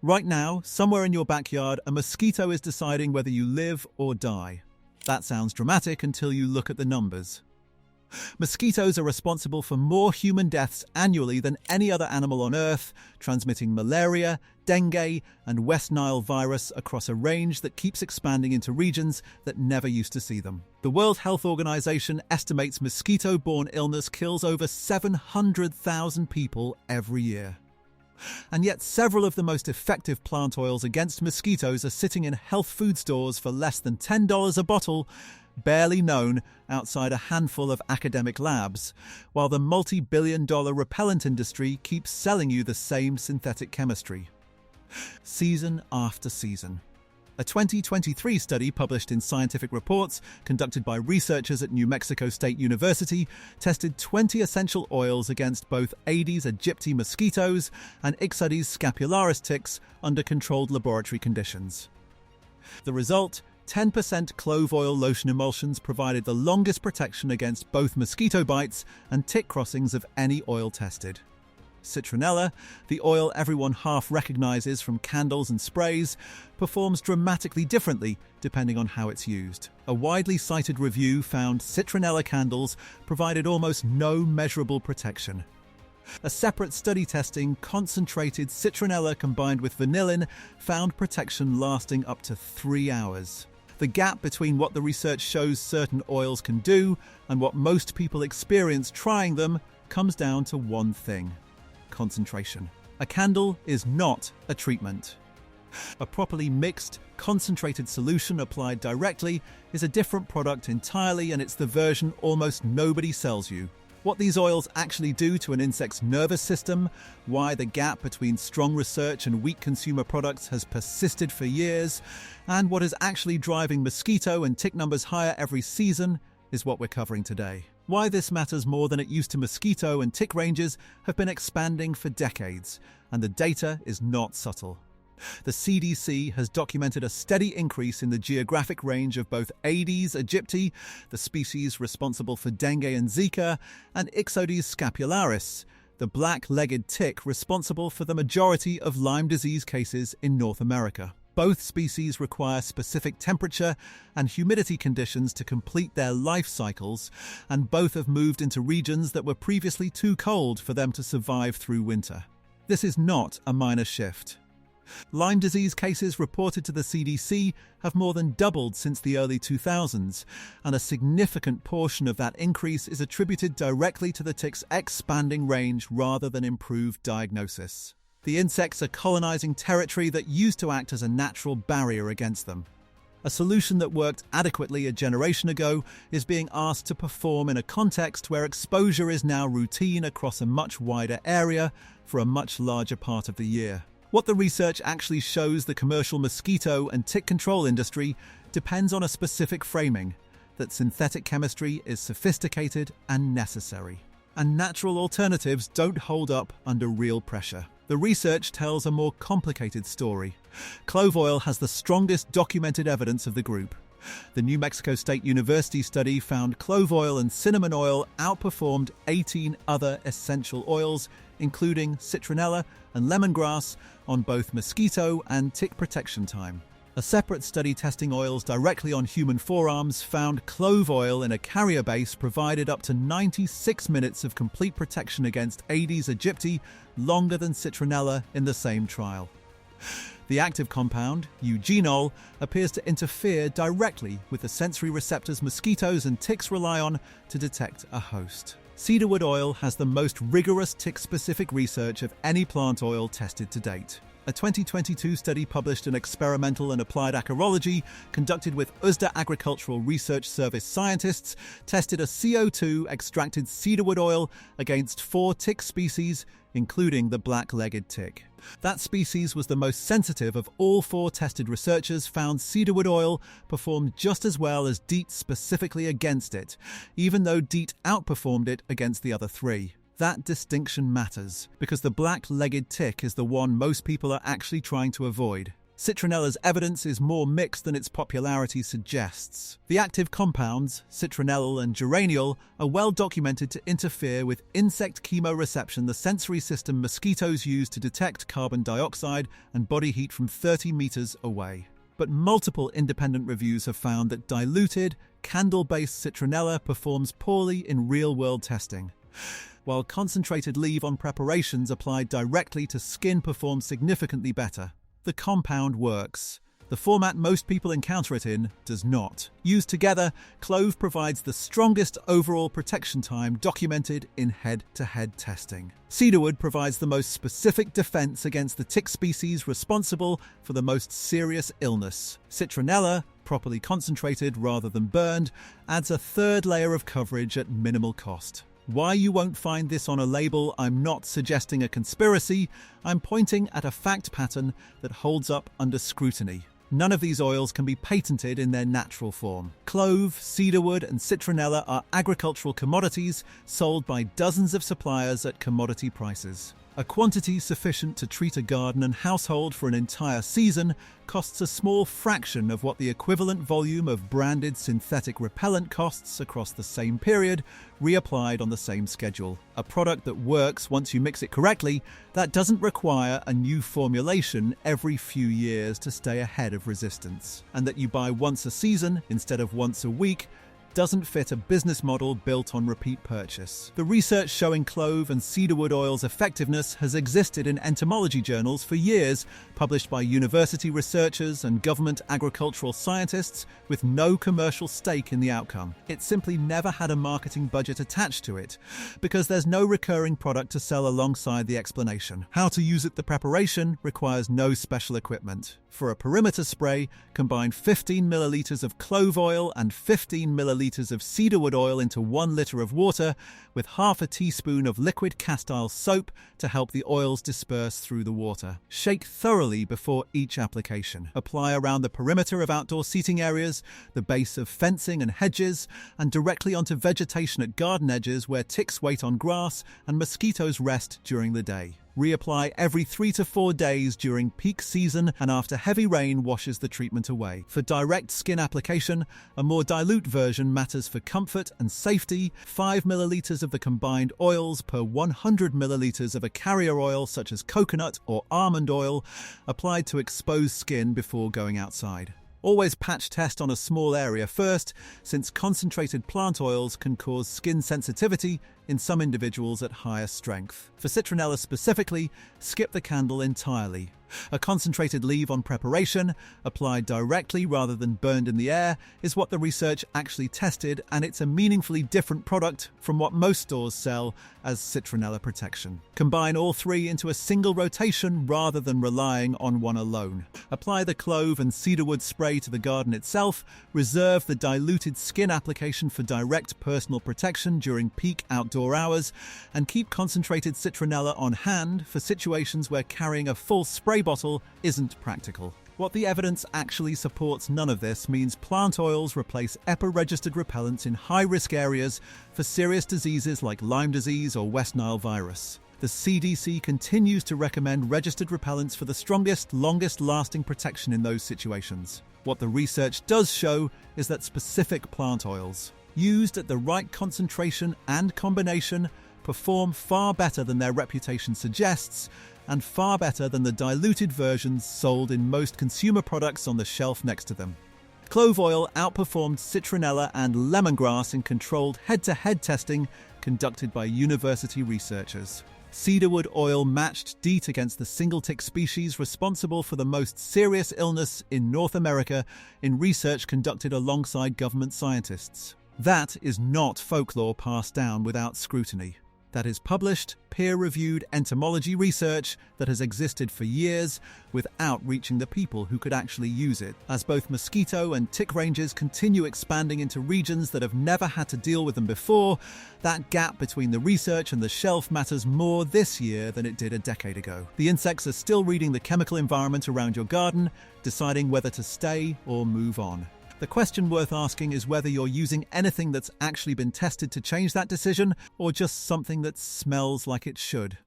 Right now, somewhere in your backyard, a mosquito is deciding whether you live or die. That sounds dramatic until you look at the numbers. Mosquitoes are responsible for more human deaths annually than any other animal on Earth, transmitting malaria, dengue, and West Nile virus across a range that keeps expanding into regions that never used to see them. The World Health Organization estimates mosquito-borne illness kills over 700,000 people every year. And yet several of the most effective plant oils against mosquitoes are sitting in health food stores for less than $10 a bottle, barely known outside a handful of academic labs, while the multi-billion-dollar repellent industry keeps selling you the same synthetic chemistry. Season after season. A 2023 study published in Scientific Reports, conducted by researchers at New Mexico State University, tested 20 essential oils against both Aedes aegypti mosquitoes and Ixodes scapularis ticks under controlled laboratory conditions. The result: 10% clove oil lotion emulsions provided the longest protection against both mosquito bites and tick crossings of any oil tested. Citronella, the oil everyone half recognizes from candles and sprays, performs dramatically differently depending on how it's used. A widely cited review found citronella candles provided almost no measurable protection. A separate study testing concentrated citronella combined with vanillin found protection lasting up to 3 hours. The gap between what the research shows certain oils can do and what most people experience trying them comes down to one thing: concentration. A candle is not a treatment. A properly mixed, concentrated solution applied directly is a different product entirely, and it's the version almost nobody sells you. What these oils actually do to an insect's nervous system, why the gap between strong research and weak consumer products has persisted for years, and what is actually driving mosquito and tick numbers higher every season is what we're covering today. Why this matters more than it used to. Mosquito and tick ranges have been expanding for decades, and the data is not subtle. The CDC has documented a steady increase in the geographic range of both Aedes aegypti, the species responsible for dengue and Zika, and Ixodes scapularis, the black-legged tick responsible for the majority of Lyme disease cases in North America. Both species require specific temperature and humidity conditions to complete their life cycles, and both have moved into regions that were previously too cold for them to survive through winter. This is not a minor shift. Lyme disease cases reported to the CDC have more than doubled since the early 2000s, and a significant portion of that increase is attributed directly to the tick's expanding range rather than improved diagnosis. The insects are colonizing territory that used to act as a natural barrier against them. A solution that worked adequately a generation ago is being asked to perform in a context where exposure is now routine across a much wider area for a much larger part of the year. What the research actually shows the commercial mosquito and tick control industry depends on a specific framing: that synthetic chemistry is sophisticated and necessary, and natural alternatives don't hold up under real pressure. The research tells a more complicated story. Clove oil has the strongest documented evidence of the group. The New Mexico State University study found clove oil and cinnamon oil outperformed 18 other essential oils, including citronella and lemongrass, on both mosquito and tick protection time. A separate study testing oils directly on human forearms found clove oil in a carrier base provided up to 96 minutes of complete protection against Aedes aegypti, longer than citronella in the same trial. The active compound, eugenol, appears to interfere directly with the sensory receptors mosquitoes and ticks rely on to detect a host. Cedarwood oil has the most rigorous tick-specific research of any plant oil tested to date. A 2022 study published in Experimental and Applied Acarology, conducted with USDA Agricultural Research Service scientists, tested a CO2-extracted cedarwood oil against 4 tick species, including the black-legged tick. That species was the most sensitive of all 4 tested. Researchers found cedarwood oil performed just as well as DEET specifically against it, even though DEET outperformed it against the other 3. That distinction matters, because the black-legged tick is the one most people are actually trying to avoid. Citronella's evidence is more mixed than its popularity suggests. The active compounds, citronellal and geraniol, are well documented to interfere with insect chemoreception, the sensory system mosquitoes use to detect carbon dioxide and body heat from 30 meters away. But multiple independent reviews have found that diluted, candle-based citronella performs poorly in real-world testing, while concentrated leave-on preparations applied directly to skin perform significantly better. The compound works. The format most people encounter it in does not. Used together, clove provides the strongest overall protection time documented in head-to-head testing. Cedarwood provides the most specific defense against the tick species responsible for the most serious illness. Citronella, properly concentrated rather than burned, adds a third layer of coverage at minimal cost. Why you won't find this on a label, I'm not suggesting a conspiracy, I'm pointing at a fact pattern that holds up under scrutiny. None of these oils can be patented in their natural form. Clove, cedarwood, and citronella are agricultural commodities sold by dozens of suppliers at commodity prices. A quantity sufficient to treat a garden and household for an entire season costs a small fraction of what the equivalent volume of branded synthetic repellent costs across the same period, reapplied on the same schedule. A product that works once you mix it correctly, that doesn't require a new formulation every few years to stay ahead of resistance. And that you buy once a season instead of once a week doesn't fit a business model built on repeat purchase. The research showing clove and cedarwood oil's effectiveness has existed in entomology journals for years, published by university researchers and government agricultural scientists with no commercial stake in the outcome. It simply never had a marketing budget attached to it, because there's no recurring product to sell alongside the explanation. How to use it, the preparation, requires no special equipment. For a perimeter spray, combine 15 milliliters of clove oil and 15 milliliters of cedarwood oil into 1 liter of water with half a teaspoon of liquid castile soap to help the oils disperse through the water. Shake thoroughly before each application. Apply around the perimeter of outdoor seating areas, the base of fencing and hedges, and directly onto vegetation at garden edges where ticks wait on grass and mosquitoes rest during the day. Reapply every 3 to 4 days during peak season and after heavy rain washes the treatment away. For direct skin application, a more dilute version matters for comfort and safety. 5 milliliters of the combined oils per 100 milliliters of a carrier oil such as coconut or almond oil applied to exposed skin before going outside. Always patch test on a small area first, since concentrated plant oils can cause skin sensitivity in some individuals at higher strength. For citronella specifically, skip the candle entirely. A concentrated leave-on preparation, applied directly rather than burned in the air, is what the research actually tested, and it's a meaningfully different product from what most stores sell as citronella protection. Combine all three into a single rotation rather than relying on one alone. Apply the clove and cedarwood spray to the garden itself, reserve the diluted skin application for direct personal protection during peak outdoor hours, and keep concentrated citronella on hand for situations where carrying a full spray bottle isn't practical. What the evidence actually supports none of this means plant oils replace EPA-registered repellents in high-risk areas for serious diseases like Lyme disease or West Nile virus. The CDC continues to recommend registered repellents for the strongest, longest-lasting protection in those situations. What the research does show is that specific plant oils, used at the right concentration and combination, perform far better than their reputation suggests, and far better than the diluted versions sold in most consumer products on the shelf next to them. Clove oil outperformed citronella and lemongrass in controlled head-to-head testing conducted by university researchers. Cedarwood oil matched DEET against the single-tick species responsible for the most serious illness in North America in research conducted alongside government scientists. That is not folklore passed down without scrutiny. That is published, peer-reviewed entomology research that has existed for years without reaching the people who could actually use it. As both mosquito and tick ranges continue expanding into regions that have never had to deal with them before, that gap between the research and the shelf matters more this year than it did a decade ago. The insects are still reading the chemical environment around your garden, deciding whether to stay or move on. The question worth asking is whether you're using anything that's actually been tested to change that decision, or just something that smells like it should.